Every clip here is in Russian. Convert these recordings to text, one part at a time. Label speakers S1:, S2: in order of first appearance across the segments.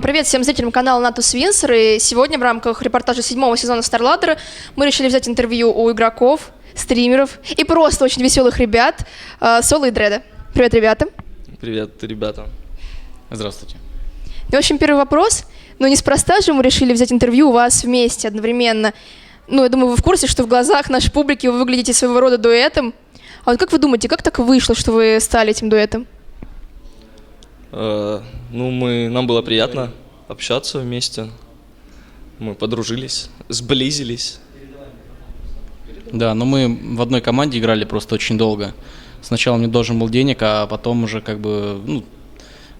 S1: Привет всем зрителям канала Natus Windsor. И сегодня в рамках репортажа 7-го сезона StarLadder мы решили взять интервью у игроков, стримеров и просто очень веселых ребят Соло и Дреда. Привет, ребята.
S2: Привет, ребята.
S3: Здравствуйте.
S1: И, в общем, первый вопрос. Неспроста же мы решили взять интервью у вас вместе одновременно. Я думаю, вы в курсе, что в глазах нашей публики вы выглядите своего рода дуэтом. А вот как вы думаете, как так вышло, что вы стали этим дуэтом?
S2: Нам было приятно общаться вместе. Мы подружились, сблизились.
S3: Да, но мы в одной команде играли просто очень долго. Сначала мне должен был денег, а потом уже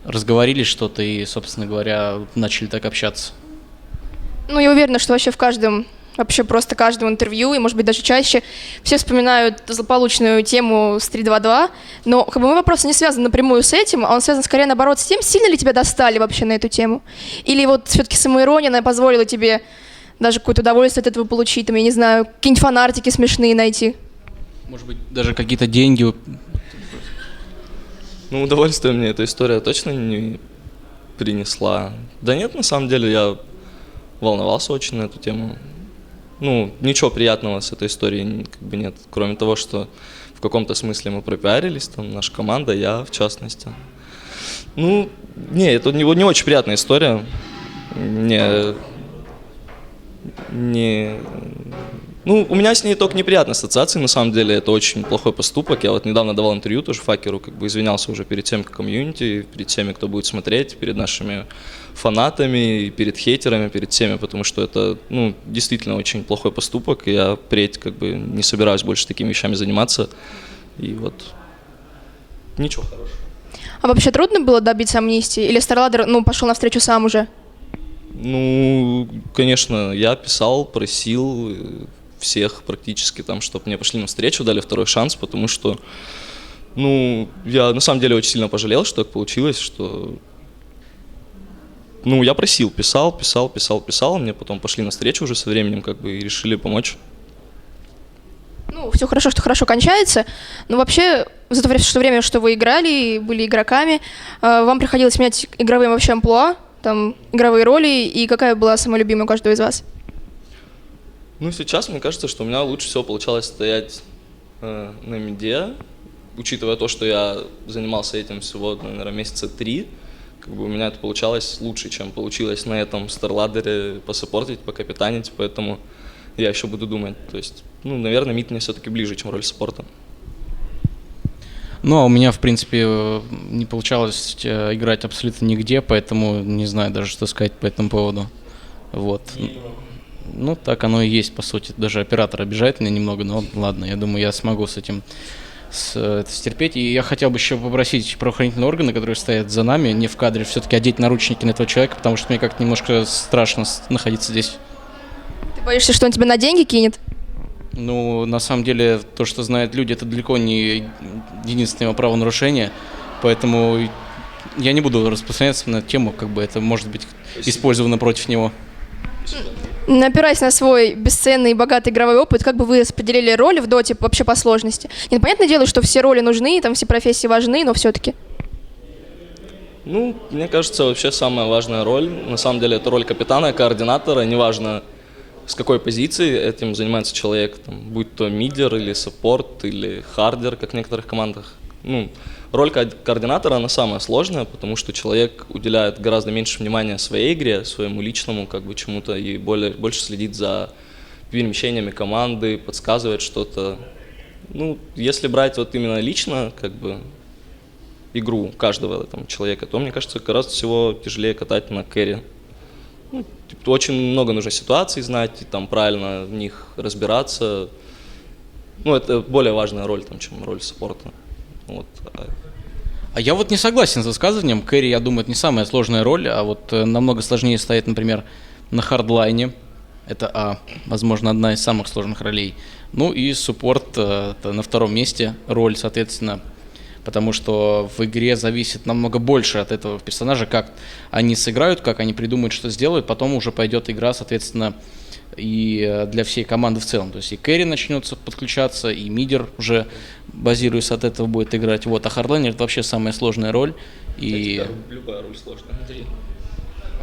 S3: разговорились что-то и, собственно говоря, начали так общаться.
S1: Я уверена, что вообще просто каждому интервью, и, может быть, даже чаще, все вспоминают злополучную тему с 322, но мой вопрос не связан напрямую с этим, а он связан скорее, наоборот, с тем, сильно ли тебя достали вообще на эту тему? Или вот все-таки самоирония, она позволила тебе даже какое-то удовольствие от этого получить, я не знаю, какие-нибудь фанартики смешные найти?
S3: Может быть, даже какие-то деньги?
S2: Удовольствие мне эта история точно не принесла. Да нет, на самом деле, я волновался очень на эту тему. Ничего приятного с этой историей нет, кроме того, что в каком-то смысле мы пропиарились, наша команда, я в частности. Это не очень приятная история. У меня с ней только неприятные ассоциации, на самом деле, это очень плохой поступок. Я вот недавно давал интервью тоже Факеру, извинялся уже перед тем комьюнити, перед теми, кто будет смотреть, перед нашими фанатами, перед хейтерами, перед всеми, потому что это, действительно очень плохой поступок, и я впредь не собираюсь больше такими вещами заниматься, и вот ничего хорошего.
S1: А вообще трудно было добиться амнистии? Или StarLadder, пошел навстречу сам уже?
S2: Конечно, я писал, просил всех практически, чтобы мне пошли навстречу, дали второй шанс, потому что, я на самом деле очень сильно пожалел, что так получилось, что, я просил, писал, мне потом пошли навстречу уже со временем, и решили помочь.
S1: Все хорошо, что хорошо кончается, но вообще за то время, что вы играли, были игроками, вам приходилось менять игровые вообще амплуа, игровые роли, и какая была самая любимая у каждого из вас?
S2: Сейчас мне кажется, что у меня лучше всего получалось стоять на миде, учитывая то, что я занимался этим всего, наверное, месяца 3, у меня это получалось лучше, чем получилось на этом StarLadder посаппортить, покапитанить, поэтому я еще буду думать. То есть, наверное, мид мне все-таки ближе, чем роль саппорта.
S3: А у меня, в принципе, не получалось играть абсолютно нигде, поэтому не знаю даже, что сказать по этому поводу. Вот. Так оно и есть, по сути. Даже оператор обижает меня немного, но ладно, я думаю, я смогу с этим стерпеть. И я хотел бы еще попросить правоохранительные органы, которые стоят за нами, не в кадре, все-таки одеть наручники на этого человека, потому что мне как-то немножко страшно находиться здесь.
S1: Ты боишься, что он тебя на деньги кинет?
S3: На самом деле, то, что знают люди, это далеко не единственное его правонарушение, поэтому я не буду распространяться на тему, это может быть использовано против него.
S1: Опираясь на свой бесценный и богатый игровой опыт, как бы вы распределили роли в доте вообще по сложности? Понятное дело, что все роли нужны, все профессии важны, но все-таки.
S2: Мне кажется, вообще самая важная роль, на самом деле, это роль капитана, координатора, неважно с какой позиции этим занимается человек, будь то мидер или саппорт, или хардер, как в некоторых командах. Роль координатора, она самая сложная, потому что человек уделяет гораздо меньше внимания своей игре, своему личному чему-то, и больше следит за перемещениями команды, подсказывает что-то. Если брать именно лично, игру каждого человека, то, мне кажется, гораздо всего тяжелее катать на кэрри. Очень много нужно ситуаций знать, и правильно в них разбираться. Это более важная роль, чем роль саппорта.
S3: А я не согласен с высказыванием. Кэрри, я думаю, это не самая сложная роль, а намного сложнее стоять, например, на хардлайне. Это, возможно, одна из самых сложных ролей. И суппорт это на втором месте роль, соответственно, потому что в игре зависит намного больше от этого персонажа, как они сыграют, как они придумают, что сделают, потом уже пойдет игра, соответственно, и для всей команды в целом. То есть и кэрри начнется подключаться, и мидер уже, базируясь от этого, будет играть. А хардлайнер — это вообще самая сложная роль.
S2: Кстати, любая роль сложная.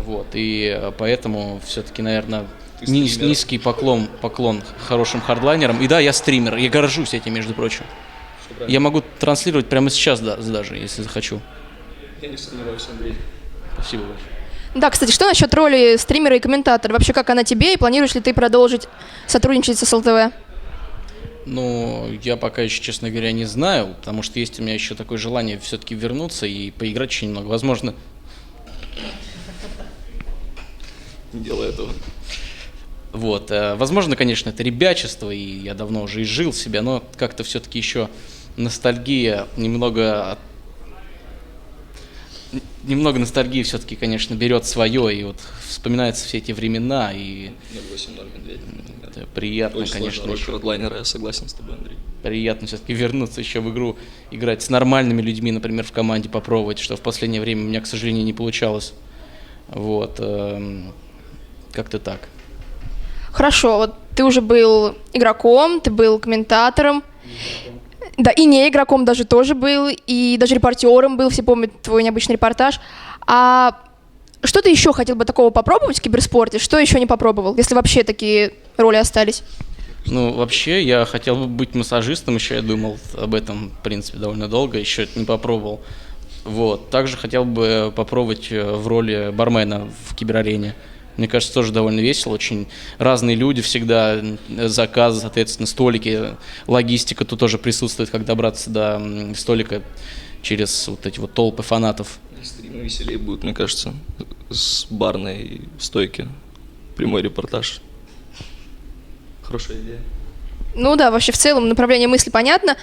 S3: Вот, и поэтому все-таки, наверное,
S2: Ты стример.
S3: низкий поклон хорошим хардлайнерам. И да, я стример, я горжусь этим, между прочим. Я могу транслировать прямо сейчас даже, если захочу.
S2: Я не сомневаюсь, Андрей.
S3: Спасибо большое.
S1: Да, кстати, что насчет роли стримера и комментатора? Вообще, как она тебе, и планируешь ли ты продолжить сотрудничать с СЛТВ?
S3: Ну, я пока еще, честно говоря, не знаю, потому что есть у меня еще такое желание все-таки вернуться и поиграть очень немного. Возможно,
S2: Не делай этого.
S3: вот, возможно, конечно, это ребячество, и я давно уже изжил себя, но как-то все-таки еще ностальгия немного ностальгии все-таки, конечно, берет свое, и вот вспоминаются все эти времена, и
S2: 08-0 Медведев, например.
S3: это приятно,
S2: Очень
S3: конечно,
S2: сложная роль
S3: еще.
S2: хардлайнера, я согласен с тобой, Андрей.
S3: Приятно все-таки вернуться еще в игру, играть с нормальными людьми, например, в команде, попробовать, что в последнее время у меня, к сожалению, не получалось. Вот, как-то так.
S1: Хорошо, вот ты уже был игроком, ты был комментатором. Да, и не игроком даже тоже был, и даже репортером был, все помнят твой необычный репортаж. А что ты еще хотел бы такого попробовать в киберспорте? Что еще не попробовал, если вообще такие роли остались?
S3: Ну, вообще, я хотел бы быть массажистом еще, я думал об этом, в принципе, довольно долго, еще это не попробовал. Вот. Также хотел бы попробовать в роли бармена в киберарене. Мне кажется, тоже довольно весело, очень разные люди всегда, заказы, соответственно, столики, логистика тут тоже присутствует, как добраться до столика через вот эти вот толпы фанатов.
S2: Стримы веселее будут, мне кажется, с барной стойки. Прямой репортаж. Хорошая идея.
S1: Ну да, вообще в целом направление мысли понятно.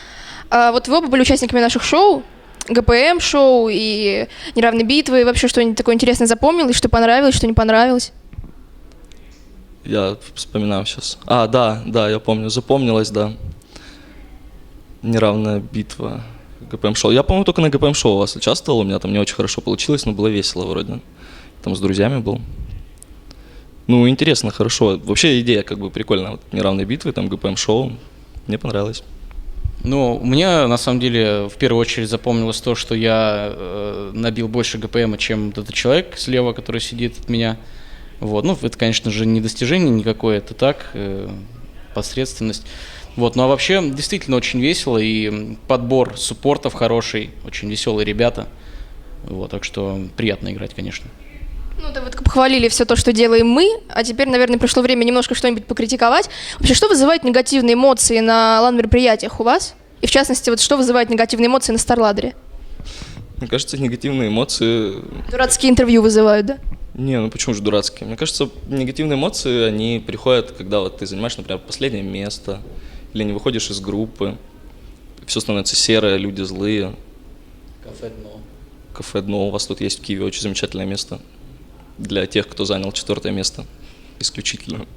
S1: А вот вы оба были участниками наших шоу, ГПМ-шоу и неравной битвы. И вообще что-нибудь такое интересное запомнилось, что понравилось, что не понравилось?
S2: Я вспоминаю сейчас. Да, я помню, запомнилось, да. Неравная битва. ГПМ-шоу. Я, по-моему, только на ГПМ-шоу у вас участвовал, у меня там не очень хорошо получилось, но было весело вроде. Там с друзьями был. Ну, интересно, хорошо. Вообще идея как бы прикольная. Вот неравной битвы, там ГПМ-шоу. Мне понравилось.
S3: Ну, мне, на самом деле, в первую очередь запомнилось то, что я набил больше ГПМа, чем вот этот человек слева, который сидит от меня. Вот. Ну, это, конечно же, не достижение никакое, это так, посредственность. Вот. Ну, а вообще, действительно очень весело, и подбор суппортов хороший, очень веселые ребята. Вот. Так что приятно играть, конечно.
S1: Ну, да, вот похвалили все то, что делаем мы, а теперь, наверное, пришло время немножко что-нибудь покритиковать. Вообще, что вызывает негативные эмоции на лан-мероприятиях у вас? И, в частности, вот что вызывает негативные эмоции на Старладере?
S2: Мне кажется, негативные эмоции...
S1: Дурацкие интервью вызывают, да?
S2: Не, ну почему же дурацкие? Мне кажется, негативные эмоции, они приходят, когда вот ты занимаешь, например, последнее место, или не выходишь из группы, все становится серое, люди злые.
S3: Кафе «Дно».
S2: Кафе «Дно» у вас тут есть в Киеве, очень замечательное место для тех, кто занял 4-е место, исключительно.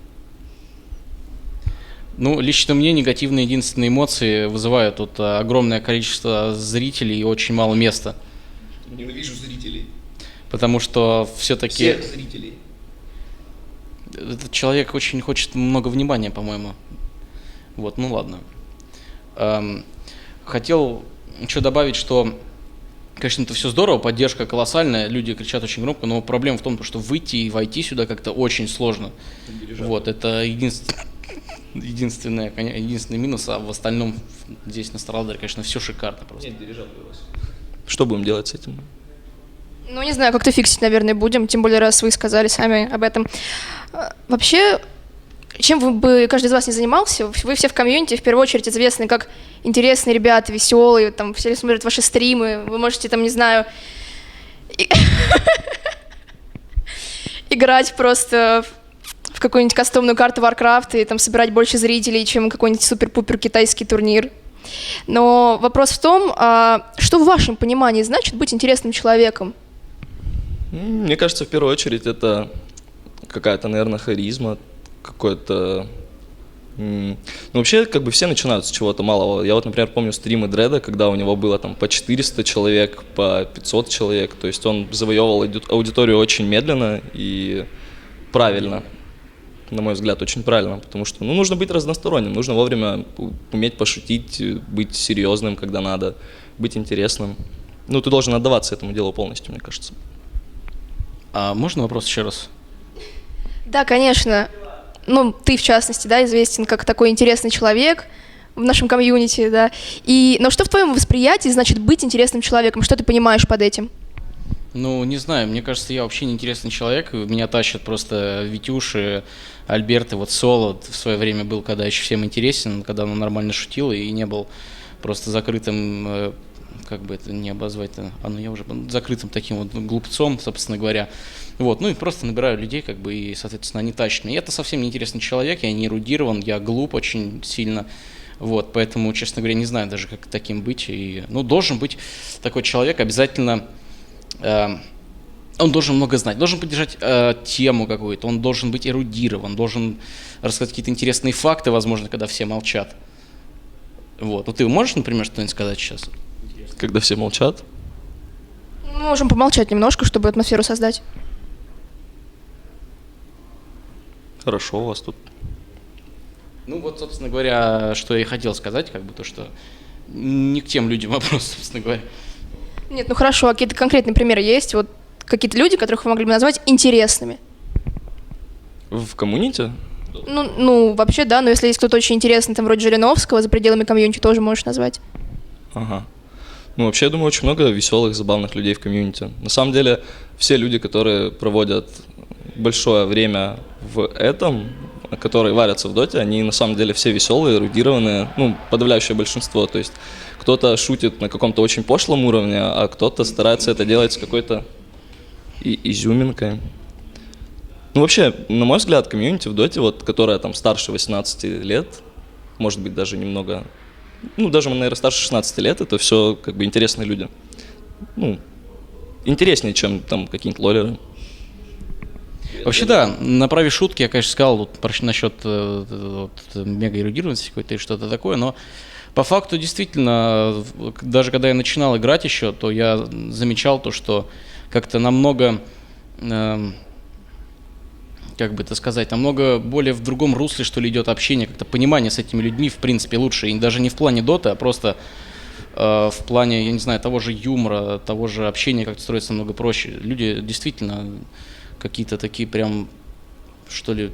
S3: Ну, лично мне негативные единственные эмоции вызывают тут огромное количество зрителей и очень мало места.
S2: Ненавижу зрителей.
S3: Потому что все-таки
S2: зрителей.
S3: этот человек очень хочет много внимания, по-моему. Вот, ну ладно. Хотел еще добавить, что, конечно, это все здорово, поддержка колоссальная, люди кричат очень громко, но проблема в том, что выйти и войти сюда как-то очень сложно. Вот, это единственный минус, а в остальном здесь на Старладере, конечно, все шикарно просто.
S2: Нет дирижабля у вас. Что будем делать с этим?
S1: Ну, не знаю, как-то фиксить, наверное, будем, тем более, раз вы сказали сами об этом. Вообще, чем бы каждый из вас не занимался, вы все в комьюнити, в первую очередь, известны как интересные ребята, веселые, там, все смотрят ваши стримы, вы можете, там, не знаю, играть просто в какую-нибудь кастомную карту Warcraft и там собирать больше зрителей, чем какой-нибудь супер-пупер китайский турнир. Но вопрос в том, что в вашем понимании значит быть интересным человеком?
S2: Мне кажется, в первую очередь, это какая-то, наверное, харизма, какой-то... Ну, вообще, как бы все начинают с чего-то малого. Я вот, например, помню стримы Дреда, когда у него было там по 400 человек, по 500 человек. То есть он завоевывал аудиторию очень медленно и правильно. На мой взгляд, очень правильно, потому что нужно быть разносторонним, нужно вовремя уметь пошутить, быть серьезным, когда надо, быть интересным. Ну, ты должен отдаваться этому делу полностью, мне кажется.
S3: А можно вопрос еще раз?
S1: Да, конечно. Ну, ты, в частности, да, известен как такой интересный человек в нашем комьюнити, да. Но что в твоем восприятии значит быть интересным человеком? Что ты понимаешь под этим?
S3: Ну, не знаю, мне кажется, я вообще неинтересный человек. Меня тащат просто Витюши, Альберт и вот Соло в свое время был, когда еще всем интересен, когда он нормально шутил и не был просто закрытым, как бы это не обозвать-то, я уже был закрытым таким вот глупцом, собственно говоря. Вот, ну и просто набираю людей, как бы, и, соответственно, они тащат меня. Это совсем неинтересный человек, я не эрудирован, я глуп очень сильно. Вот, поэтому, честно говоря, не знаю даже, как таким быть. Ну, должен быть такой человек обязательно. Он должен много знать, должен поддержать тему какую-то, он должен быть эрудирован, должен рассказать какие-то интересные факты, возможно, когда все молчат. Вот. Ну ты можешь, например, что-нибудь сказать сейчас?
S2: Когда все молчат.
S1: Мы можем помолчать немножко, чтобы атмосферу создать.
S2: Хорошо у вас тут.
S3: Ну вот, собственно говоря, что я и хотел сказать, как бы то, что не к тем людям вопрос, собственно говоря.
S1: Нет, ну хорошо, а какие-то конкретные примеры есть? Вот какие-то люди, которых вы могли бы назвать интересными?
S2: В коммуните?
S1: Ну, вообще, да, но если есть кто-то очень интересный, там, вроде Жириновского, за пределами комьюнити тоже можешь назвать.
S2: Ага. Ну, вообще, я думаю, очень много веселых, забавных людей в комьюнити. На самом деле, все люди, которые проводят большое время в этом, которые варятся в доте, они на самом деле все веселые, эрудированные, ну, подавляющее большинство. То есть кто-то шутит на каком-то очень пошлом уровне, а кто-то старается это делать с какой-то изюминкой. Ну, вообще, на мой взгляд, комьюнити в доте, вот, которая там старше 18 лет, может быть, даже немного, ну, даже, наверное, старше 16 лет, это все как бы интересные люди. Ну, интереснее, чем там какие-нибудь лолеры.
S3: Вообще, да, на праве шутки я, конечно, сказал вот, насчет мега-эрудированности какой-то и что-то такое, но по факту, действительно, даже когда я начинал играть еще, то я замечал то, что как-то намного, как бы это сказать, намного более в другом русле, что ли, идет общение, как-то понимание с этими людьми, в принципе, лучше. И даже не в плане доты, а просто в плане, я не знаю, того же юмора, того же общения как-то строится намного проще. Люди действительно какие-то такие прям, что ли,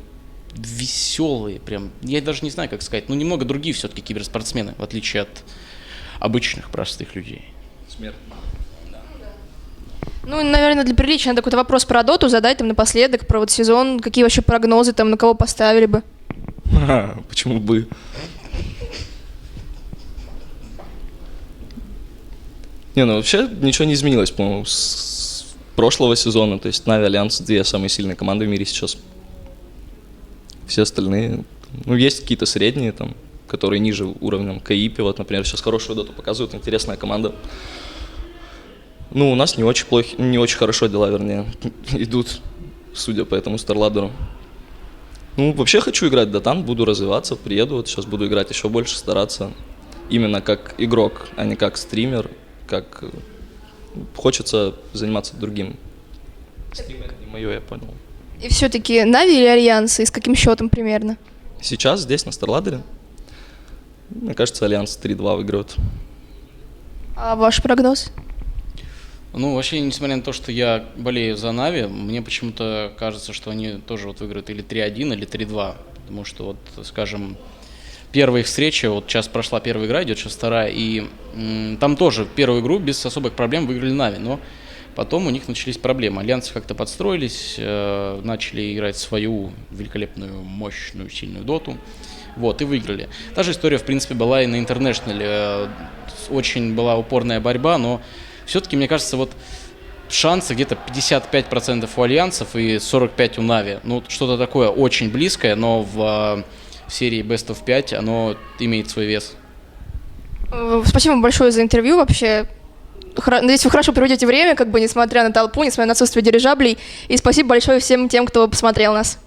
S3: веселые, прям, я даже не знаю, как сказать, но немного другие все-таки киберспортсмены, в отличие от обычных простых людей.
S2: Смерть.
S1: Ну, наверное, для приличия надо какой-то вопрос про доту задать там напоследок, про вот сезон, какие вообще прогнозы там, на кого поставили бы.
S2: Почему бы? Не, ну вообще ничего не изменилось, по-моему, с прошлого сезона. То есть Нави, Альянс, две самые сильные команды в мире сейчас. Все остальные, ну, есть какие-то средние там, которые ниже уровнем. Каипи, вот, например, сейчас хорошую доту показывают, интересная команда. Ну, у нас не очень хорошо дела, вернее, идут, судя по этому Старладеру. Ну, вообще хочу играть в Дотан, буду развиваться, приеду, вот сейчас буду играть еще больше, стараться. Именно как игрок, а не как стример, как хочется заниматься другим. Стример не мое, я понял.
S1: И все-таки Нави или Альянс, и с каким счетом примерно?
S2: Сейчас здесь, на Старладере, мне кажется, Альянс 3-2 выиграет.
S1: А ваш прогноз?
S3: Ну, вообще, несмотря на то, что я болею за Нави, мне почему-то кажется, что они тоже вот выиграют или 3-1, или 3-2. Потому что, вот, скажем, первая их встреча, вот сейчас прошла первая игра, идет сейчас вторая, и там тоже первую игру без особых проблем выиграли Нави, но потом у них начались проблемы. Альянсы как-то подстроились, начали играть свою великолепную, мощную, сильную доту, вот, и выиграли. Та же история, в принципе, была и на Интернешнале. Очень была упорная борьба, но все-таки, мне кажется, вот шансы где-то 55% у Альянсов и 45% у Нави. Ну, что-то такое очень близкое, но в серии Best of 5 оно имеет свой вес.
S1: Спасибо большое за интервью вообще. Надеюсь, вы хорошо проведете время, как бы, несмотря на толпу, несмотря на отсутствие дирижаблей. И спасибо большое всем тем, кто посмотрел нас.